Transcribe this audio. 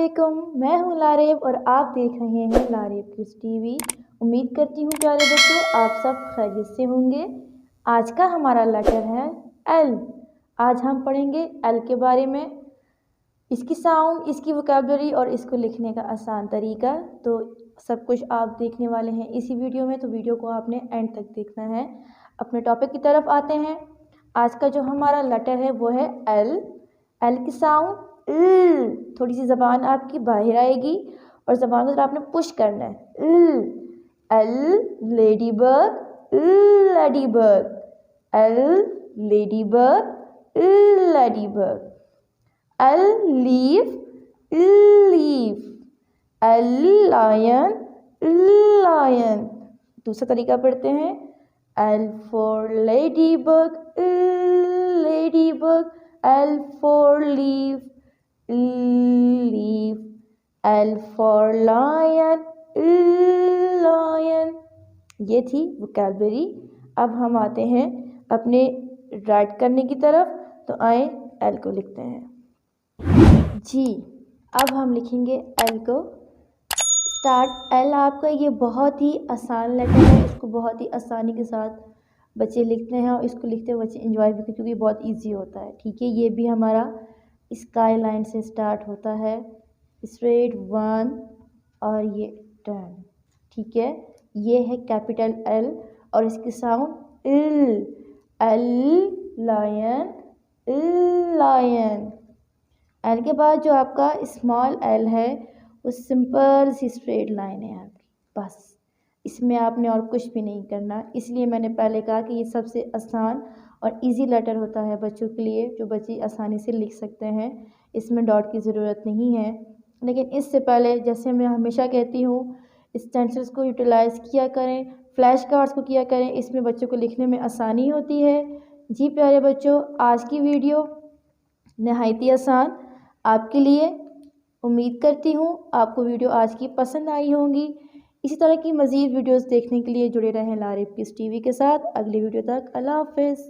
अस्सलामुअलैकुम, मैं हूँ लारेब और आप देख रहे हैं लारेब किड्स टीवी। उम्मीद करती हूँ प्यारे बच्चों आप सब खैरियत से होंगे। आज का हमारा लेटर है एल। आज हम पढ़ेंगे एल के बारे में, इसकी साउंड, इसकी वोकैबुलरी और इसको लिखने का आसान तरीका। तो सब कुछ आप देखने वाले हैं इसी वीडियो में, तो वीडियो को आपने एंड तक देखना है। अपने टॉपिक की तरफ आते हैं। आज का जो हमारा लेटर है वो है एल। एल की साउंड थोड़ी सी ज़बान आपकी बाहर आएगी और ज़बान को आपने पुश करना है। L lady bird, lady bird, L lady bird, lady bird. L leaf, leaf, L lion, lion. दूसरा तरीका पढ़ते हैं। L for lady bug, lady bug, L for leaf, leaf, L for lion, lion. ये थी vocabulary. अब हम आते हैं अपने राइट करने की तरफ, तो आए एल को लिखते हैं जी। अब हम लिखेंगे एल को। स्टार्ट। एल आपका ये बहुत ही आसान लेटर है, इसको बहुत ही आसानी के साथ बच्चे लिखते हैं और इसको लिखते हुए बच्चे एंजॉय भी करते हैं क्योंकि बहुत इजी होता है। ठीक है, ये भी हमारा स्काई लाइन से स्टार्ट होता है, स्ट्रेट वन और ये टर्न। ठीक है, ये है कैपिटल एल और इसकी साउंड इल, एल लायन, लायन। एल के बाद जो आपका स्मॉल एल है वो सिंपल सी स्ट्रेट लाइन है आपकी, बस इसमें आपने और कुछ भी नहीं करना। इसलिए मैंने पहले कहा कि ये सबसे आसान और इजी लेटर होता है बच्चों के लिए, जो बच्चे आसानी से लिख सकते हैं। इसमें डॉट की ज़रूरत नहीं है। लेकिन इससे पहले, जैसे मैं हमेशा कहती हूँ, स्टेंसिल्स को यूटिलाइज़ किया करें, फ्लैश कार्ड्स को किया करें, इसमें बच्चों को लिखने में आसानी होती है। जी प्यारे बच्चों, आज की वीडियो नहायत ही आसान आपके लिए। उम्मीद करती हूँ आपको वीडियो आज की पसंद आई होंगी। इसी तरह की मज़ीद वीडियोस देखने के लिए जुड़े रहें लारेब किड्स टीवी के साथ। अगली वीडियो तक अल्लाह हाफ़िज़।